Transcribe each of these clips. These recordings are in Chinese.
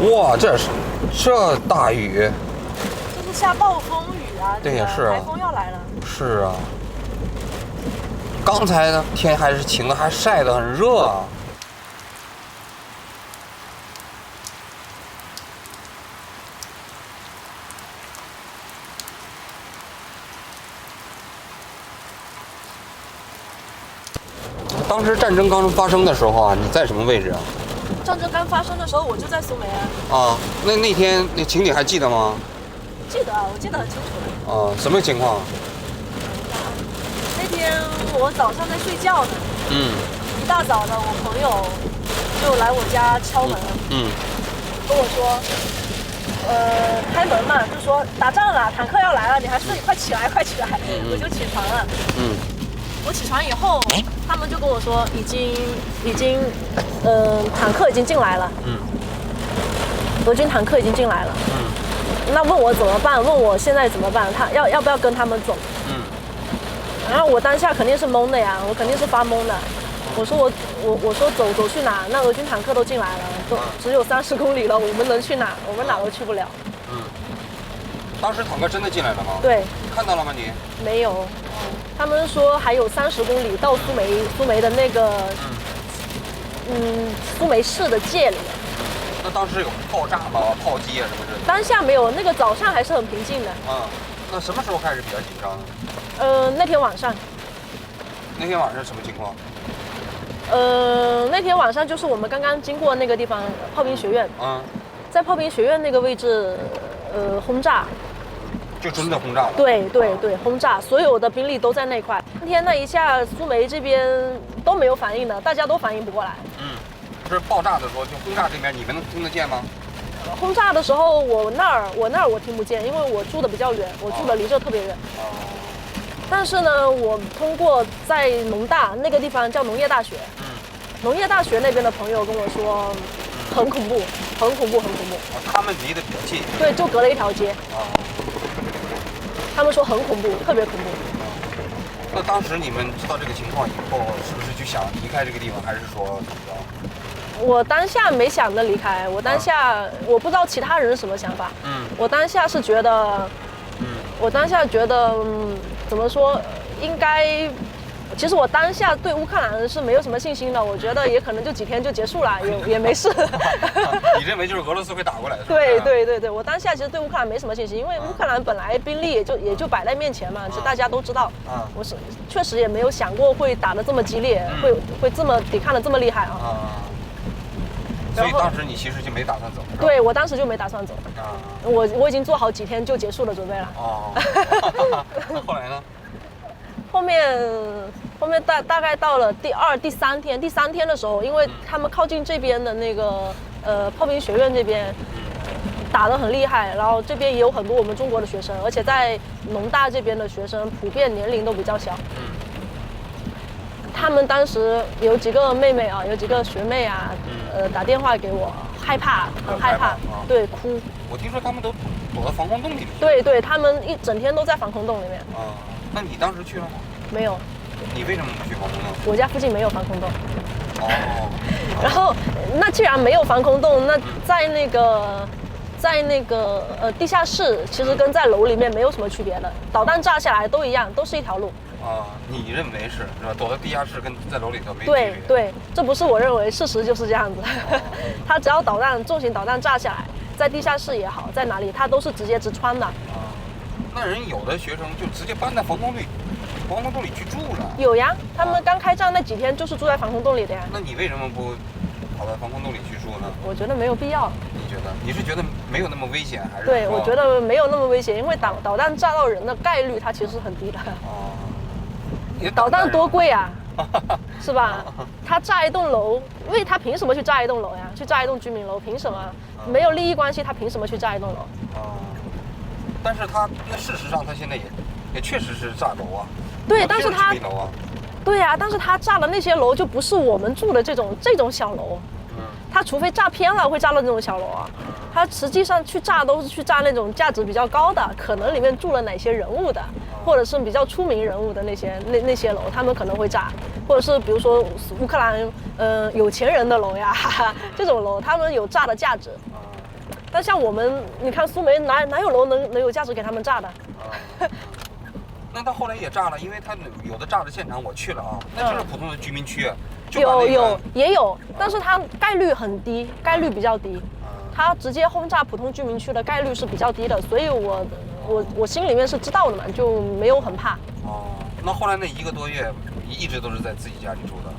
哇，这大雨，这是下暴风雨啊！对呀，是啊，台风要来了。是啊。刚才呢，天还是晴的，还晒得很热啊。当时战争刚发生的时候啊，你在什么位置啊？战争刚发生的时候，我就在苏梅啊。啊，那天那情景还记得吗？记得啊，我记得很清楚的。啊，什么情况？那天我早上在睡觉呢，一大早的，我朋友就来我家敲门，跟我说，开门嘛，就说打仗了，坦克要来了，你还睡，快起来，快起来！我就起床了。我起床以后，他们就跟我说，已经，坦克已经进来了。俄军坦克已经进来了。那问我怎么办？问我现在怎么办？他要不要跟他们走？然后我当下肯定是懵的呀，我肯定是发懵的。我说走去哪？那俄军坦克都进来了，都只有30公里了，我们能去哪？我们哪都去不了。当时坦克真的进来了吗？对。看到了吗你？没有。他们说还有30公里到苏梅的那个，苏梅市的界里面。那当时有爆炸吗？炮击啊什么之类的？当下没有，那个早上还是很平静的。那什么时候开始比较紧张？那天晚上。那天晚上什么情况？那天晚上就是我们刚刚经过那个地方，炮兵学院。在炮兵学院那个位置，轰炸。就真的轰炸了？对，轰炸，所有的兵力都在那块。那天那一下，苏梅这边都没有反应的，大家都反应不过来。不是爆炸的时候，就轰炸这边，你们能听得见吗？轰炸的时候，我那儿我听不见，因为我住的比较远，我住的离这特别远。但是呢，我通过在农大那个地方叫农业大学，农业大学那边的朋友跟我说，很恐怖，很恐怖，很恐怖。他们离得比较近。对，就隔了一条街。他们说很恐怖，特别恐怖。那当时你们知道这个情况以后，是不是就想离开这个地方，还是说怎么着？我当下没想着离开，我当下我不知道其他人是什么想法。我当下是觉得，怎么说，应该。其实我当下对乌克兰是没有什么信心的，我觉得也可能就几天就结束了，也没事。你认为就是俄罗斯会打过来的？对，我当下其实对乌克兰没什么信心，因为乌克兰本来兵力也就摆在面前嘛，这大家都知道。我是确实也没有想过会打得这么激烈，会这么抵抗得这么厉害啊。所以当时你其实就没打算走？对，我当时就没打算走。我已经做好几天就结束的准备了。那后来呢？后面大概到了第3天，第3天的时候，因为他们靠近这边的那个炮兵学院这边打得很厉害，然后这边也有很多我们中国的学生，而且在农大这边的学生普遍年龄都比较小。他们当时有几个妹妹啊，有几个学妹啊，打电话给我，害怕，很害怕，对，哭。我听说他们都躲到防空洞里面。对，他们一整天都在防空洞里面。那你当时去了吗？没有。你为什么不去防空洞？我家附近没有防空洞。然后，那既然没有防空洞，那在那个地下室，其实跟在楼里面没有什么区别的，导弹炸下来都一样，都是一条路。你认为是吧？躲到地下室跟在楼里头没区别。对，这不是我认为，事实就是这样子。它只要重型导弹炸下来，在地下室也好，在哪里，它都是直接直穿的。那人有的学生就直接搬在防空洞里去住了。有呀，他们刚开战那几天就是住在防空洞里的呀。那你为什么不跑到防空洞里去住呢？我觉得没有必要。你是觉得没有那么危险，还是？对，我觉得没有那么危险，因为导弹炸到人的概率它其实是很低的。导弹多贵啊，是吧？他炸一栋楼，因为他凭什么去炸一栋楼呀？去炸一栋居民楼，凭什么？没有利益关系，他凭什么去炸一栋楼？但是那事实上他现在也确实是炸楼啊。对，但是他居民楼啊。对呀，但是他炸的那些楼就不是我们住的这种小楼。他除非炸偏了，会炸到这种小楼啊。他实际上去炸都是去炸那种价值比较高的，可能里面住了哪些人物的，或者是比较出名人物的那些楼，他们可能会炸，或者是比如说乌克兰有钱人的楼呀，这种楼他们有炸的价值。但像我们，你看苏梅哪有楼能有价值给他们炸的？那他后来也炸了，因为他有的炸的现场我去了啊，那就是普通的居民区，也有，但是它概率很低，概率比较低，它直接轰炸普通居民区的概率是比较低的，所以我心里面是知道的嘛，就没有很怕。哦，那后来那1个多月，你一直都是在自己家里住的？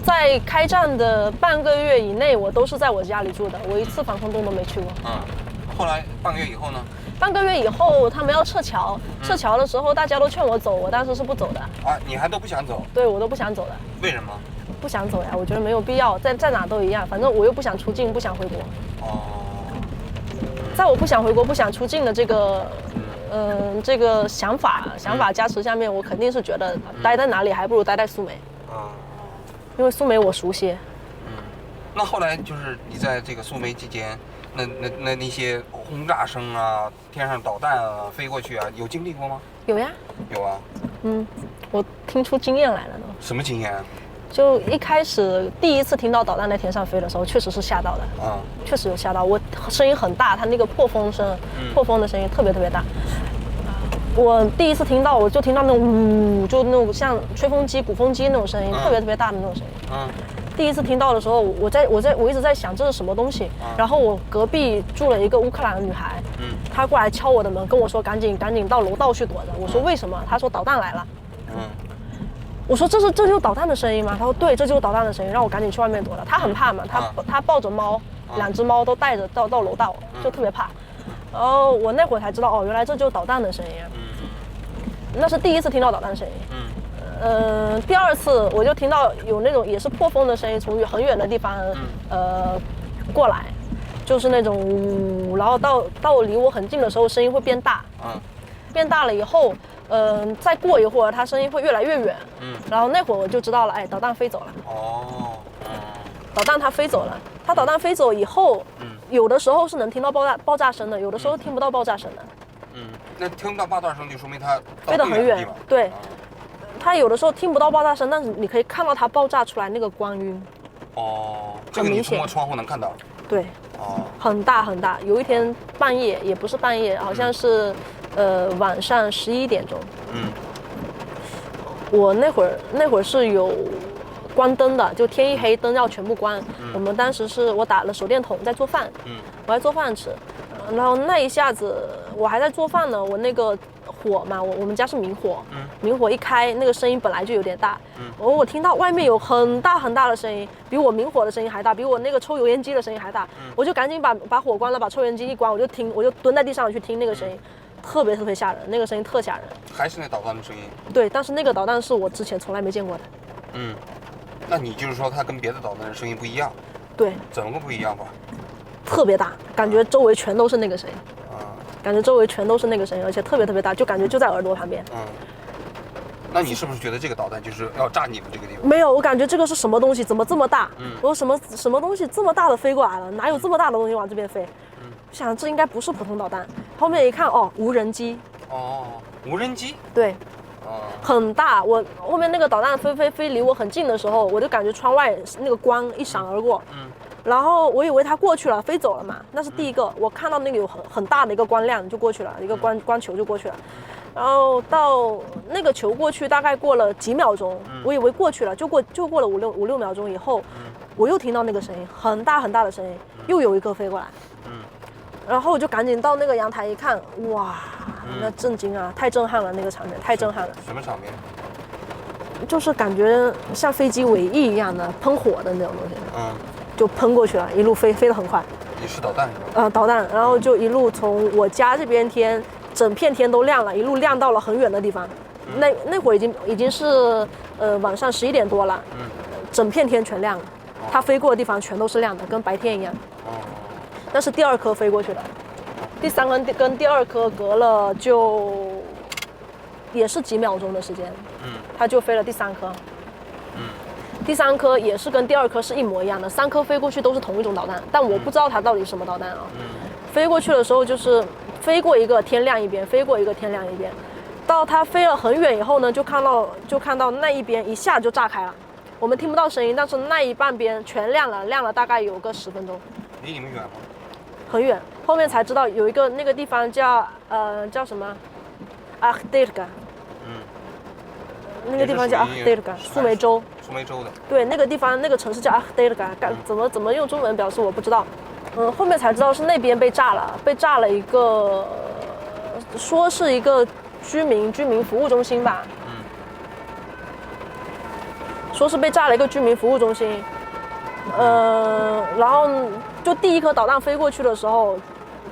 在开战的半个月以内，我都是在我家里住的，我一次防空洞都没去过。后来半个月以后呢？半个月以后，他们要撤侨，撤侨的时候大家都劝我走，我当时是不走的。啊，你还都不想走？对，我都不想走的。为什么？不想走呀，我觉得没有必要，在哪都一样，反正我又不想出境，不想回国。在我不想回国、不想出境的这个想法加持下面，我肯定是觉得待在哪里还不如待在苏梅。因为苏梅我熟悉。那后来就是你在这个苏梅期间，那些轰炸声啊，天上导弹啊飞过去啊，有经历过吗？有呀。有啊。我听出经验来了都。什么经验？就一开始第一次听到导弹在天上飞的时候，确实是吓到的。确实有吓到。我声音很大，它那个破风的声音特别特别大。我第一次听到，我就听到那种呜，就那种像吹风机、鼓风机那种声音，特别特别大的那种声音。第一次听到的时候，我一直在想这是什么东西。然后我隔壁住了一个乌克兰的女孩，她过来敲我的门，跟我说赶紧到楼道去躲着。我说为什么？她说导弹来了。我说这就是导弹的声音吗？她说对，这就是导弹的声音，让我赶紧去外面躲了。她很怕嘛，她抱着猫，2只猫都带着到楼道，就特别怕。然后我那会儿才知道，哦，原来这就是导弹的声音。那是第一次听到导弹声音。第二次我就听到有那种也是破风的声音从很远的地方过来，就是那种呜，然后到离我很近的时候声音会变大。变大了以后，再过一会儿它声音会越来越远。然后那会儿我就知道了，哎，导弹飞走了。导弹它飞走了，它导弹飞走以后，有的时候是能听到爆炸声的，有的时候听不到爆炸声的。那听不到爆炸声就说明它飞得很远。对，它有的时候听不到爆炸声，但是你可以看到它爆炸出来那个光晕。这个你通过窗户能看到。对。很大很大。有一天半夜，也不是半夜，好像是晚上11点钟。我那会儿是有关灯的，就天一黑灯要全部关。我们当时是我打了手电筒在做饭。我在做饭吃。然后那一下子我还在做饭呢，我那个火嘛，我们家是明火。明火一开，那个声音本来就有点大。我听到外面有很大很大的声音，比我明火的声音还大，比我那个抽油烟机的声音还大。我就赶紧把火关了，把抽油烟机一关，我就蹲在地上去听那个声音，特别特别吓人，那个声音特吓人。还是那导弹的声音？对，但是那个导弹是我之前从来没见过的。那你就是说它跟别的导弹的声音不一样？对。怎么个不一样法？特别大，感觉周围全都是那个声音。感觉周围全都是那个声音，而且特别特别大，就感觉就在耳朵旁边。那你是不是觉得这个导弹就是要炸你们这个地方？没有，我感觉这个是什么东西，怎么这么大？我说什么东西这么大的飞过来了？哪有这么大的东西往这边飞？想这应该不是普通导弹。后面一看，无人机。无人机？对。很大。我后面那个导弹飞离我很近的时候，我就感觉窗外那个光一闪而过。然后我以为它过去了，飞走了嘛，那是第一个。我看到那个有很大的一个光亮就过去了，一个光球就过去了。然后到那个球过去，大概过了几秒钟，我以为过去了，就过了五六秒钟以后，我又听到那个声音，很大很大的声音，又有一个飞过来。然后我就赶紧到那个阳台一看，哇，那震惊啊，太震撼了，那个场面太震撼了。什么场面？就是感觉像飞机尾翼一样的喷火的那种东西。就喷过去了，一路飞得很快。也是导弹是吧？导弹，然后就一路从我家这边天，整片天都亮了，一路亮到了很远的地方。那会儿已经是晚上11点多了。整片天全亮了，它飞过的地方全都是亮的，跟白天一样。那是第2颗飞过去的，第3颗跟第2颗隔了就也是几秒钟的时间。它就飞了第3颗。第3颗也是跟第2颗是一模一样的，3颗飞过去都是同一种导弹，但我不知道它到底是什么导弹啊。飞过去的时候就是飞过一个天亮一边，飞过一个天亮一边，到它飞了很远以后呢，就看到那一边一下就炸开了，我们听不到声音，但是那一半边全亮了，亮了大概有个10分钟。离你们远吗？很远。后面才知道有一个那个地方叫什么阿克德尔嘎，那个地方叫阿克德尔嘎，苏梅州。苏梅州的。对，那个地方那个城市叫阿克德尔嘎，怎么用中文表示我不知道。后面才知道是那边被炸了一个，说是一个居民服务中心吧。说是被炸了一个居民服务中心。然后就第一颗导弹飞过去的时候，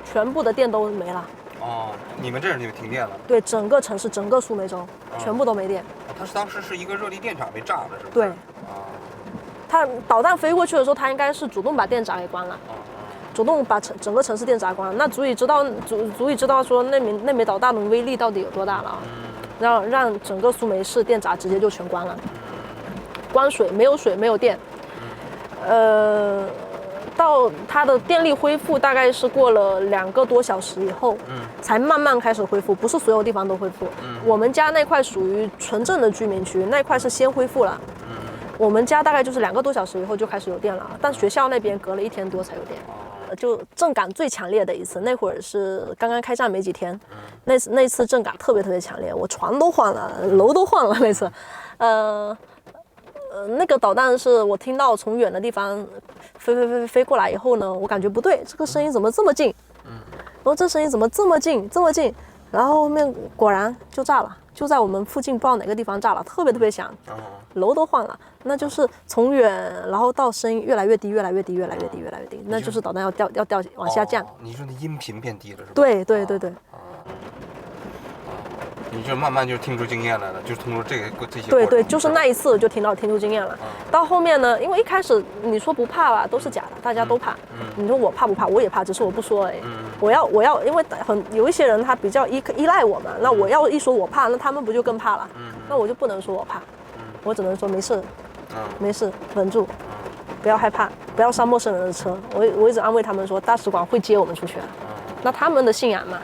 全部的电都没了。哦，你们这儿就停电了？对，整个城市，整个苏梅州，全部都没电。它当时是一个热力电厂被炸的，是吧？对。它导弹飞过去的时候，它应该是主动把电闸给关了，主动把整个城市电闸关了，那足以知道说那枚导弹的威力到底有多大了，让整个苏梅市电闸直接就全关了，关水，没有水，没有电。到它的电力恢复大概是过了2个多小时以后，才慢慢开始恢复，不是所有地方都恢复。我们家那块属于纯正的居民区，那块是先恢复了。我们家大概就是2个多小时以后就开始有电了，但学校那边隔了1天多才有电。就震感最强烈的一次，那会儿是刚刚开战没几天，那次震感特别强烈，我床都晃了，楼都晃了那次。那个导弹是我听到从远的地方飞过来以后呢，我感觉不对，这个声音怎么这么近？然后这声音怎么这么近？然后后面果然就炸了，就在我们附近不知道哪个地方炸了，特别响，楼都晃了。那就是从远，然后到声音越来越低，那就是导弹要掉往下降。你说那音频变低了是吧？对。你就慢慢就听出经验来了，就通过这些。对，就是那一次就听出经验了。到后面呢，因为一开始你说不怕吧，都是假的，大家都怕。你说我怕不怕？我也怕，只是我不说而已。我要，因为有一些人他比较依赖我嘛，那我要一说我怕，那他们不就更怕了？那我就不能说我怕，我只能说没事，没事，稳住，不要害怕，不要上陌生人的车。我一直安慰他们说，大使馆会接我们出去的。那他们的信仰嘛，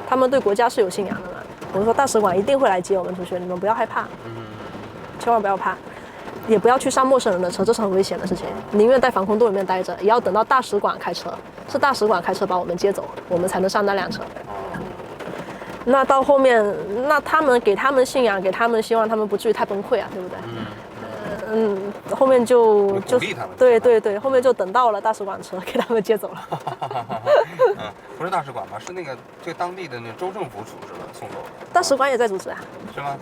他们对国家是有信仰的嘛。我说大使馆一定会来接我们出去，你们不要害怕，千万不要怕，也不要去上陌生人的车，这是很危险的事情。宁愿在防空洞里面待着，也要等到大使馆开车，是大使馆开车把我们接走，我们才能上那辆车。那到后面，那他们给他们信仰，给他们希望，他们不至于太崩溃啊，对不对？后面就对，后面就等到了大使馆车给他们接走了。不是大使馆吧？是这个当地的那州政府组织的送走的。大使馆也在组织啊？是吗？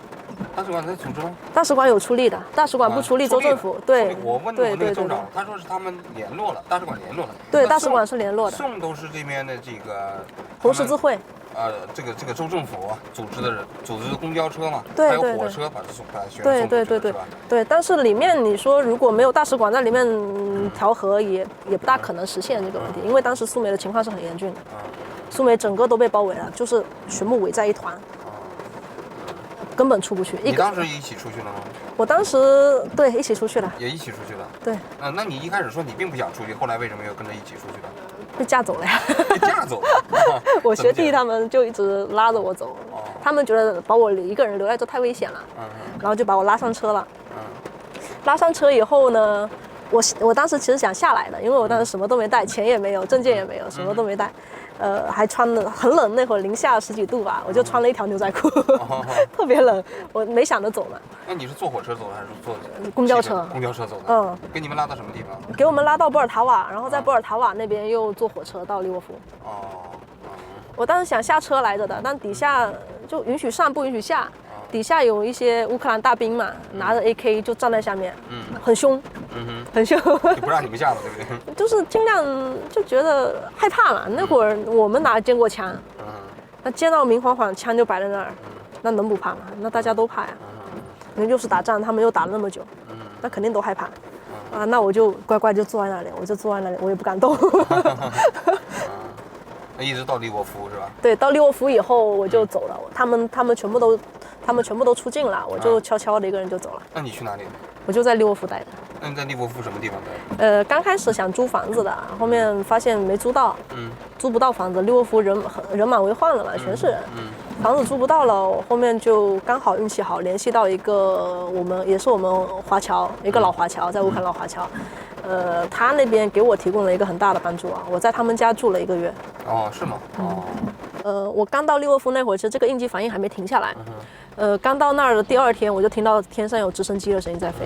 大使馆在组织吗？大使馆有出力的，大使馆不出力，州政府对。我问那个州长，他说是他们联络了，大使馆联络了。对，大使馆是联络的。送都是这边的这个红十字会。这个州政府组织的公交车嘛，对，还有火车把学生送出去，是吧？对，但是里面你说如果没有大使馆在里面调和，也不大可能实现这个问题，因为当时苏梅的情况是很严峻的，苏梅整个都被包围了，就是全部围在一团，根本出不去。你当时一起出去了吗？我当时对一起出去了，也一起出去了。对，那你一开始说你并不想出去，后来为什么又跟着一起出去了？被架走了呀！被架走了。我学弟他们就一直拉着我走，他们觉得把我一个人留在这太危险了，然后就把我拉上车了。拉上车以后呢，我当时其实想下来的，因为我当时什么都没带，钱也没有，证件也没有，什么都没带。还穿的很冷，那会儿零下10几度吧，我就穿了一条牛仔裤，特别冷，我没想着走呢。那你是坐火车走的还是坐公交车？公交车走的。给你们拉到什么地方？给我们拉到博尔塔瓦，然后在博尔塔瓦那边又坐火车到利沃夫。我当时想下车来着的，但底下就允许上不允许下，底下有一些乌克兰大兵嘛，拿着 AK 就站在下面，很凶，很凶，就不让你们下了，对不对？就是尽量就觉得害怕嘛。那会儿我们哪见过枪，那见到明晃晃枪就摆在那儿，那能不怕吗？那大家都怕呀。又是打仗，他们又打了那么久，那肯定都害怕。那我就乖乖就坐在那里，我也不敢动。一直到利沃夫是吧？对，到利沃夫以后我就走了，他们全部都出境了，我就悄悄的一个人就走了。那你去哪里？我就在利沃夫待着。那你在利沃夫什么地方待？刚开始想租房子的，后面发现没租到，租不到房子。利沃夫人满为患了嘛，全是人，房子租不到了。后面就刚好运气好，联系到一个我们华侨，一个老华侨，在乌克兰老华侨，他那边给我提供了一个很大的帮助啊，我在他们家住了1个月。哦，是吗？哦。我刚到利沃夫那会儿，其实这个应激反应还没停下来。刚到那儿的第2天，我就听到天上有直升机的声音在飞，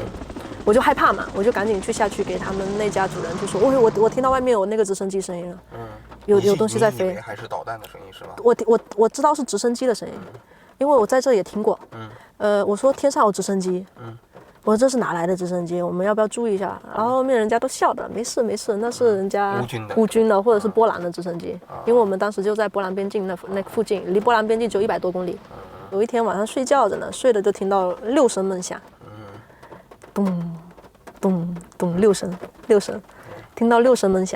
我就害怕嘛，我就赶紧下去给他们那家主人就说，我听到外面有那个直升机声音了，有东西在飞。你以为还是导弹的声音是吧？我知道是直升机的声音，因为我在这也听过。我说天上有直升机。我说这是哪来的直升机？我们要不要注意一下？然后后面人家都笑的，没事，那是人家乌军的或者是波兰的直升机，因为我们当时就在波兰边境那附近，离波兰边境只有100多公里。有一天晚上睡觉着呢，睡着就听到6声闷响，咚咚咚6声，听到6声闷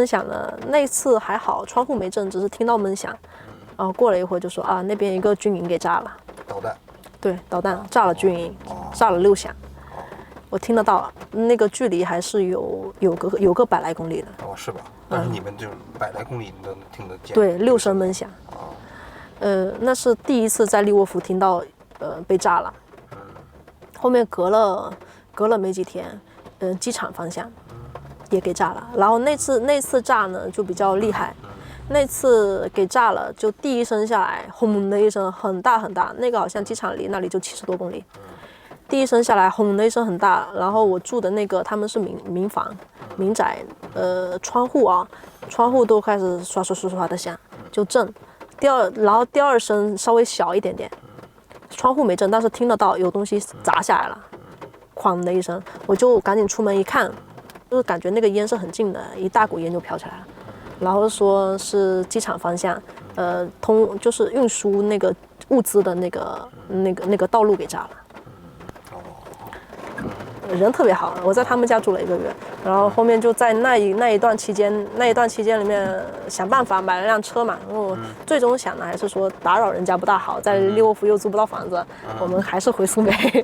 响，呢，那一次还好，窗户没震，只是听到闷响。然后过了一会儿就说啊，那边一个军营给炸了，导弹。对，导弹炸了军营，炸了6响，我听得到，那个距离还是有个100来公里的。哦，是吧？但是你们就100来公里你都能听得见。对，6声闷响。那是第一次在利沃夫听到被炸了。后面隔了没几天，机场方向也给炸了。然后那次炸呢就比较厉害。那次给炸了，就第一声下来，轰的一声很大很大，那个好像机场离那里就70多公里。第一声下来，轰的一声很大，然后我住的那个他们是民房、民宅，窗户都开始刷刷刷刷的响，就震。然后第2声稍微小一点点，窗户没震，但是听得到有东西砸下来了，哐的一声，我就赶紧出门一看，就是感觉那个烟是很近的，一大股烟就飘起来了。然后说是机场方向，就是运输那个物资的那个道路给炸了。人特别好，我在他们家住了1个月，然后后面就在那一段期间里面想办法买了辆车嘛。然后最终想的还是说打扰人家不大好，在利沃夫又租不到房子，我们还是回苏梅。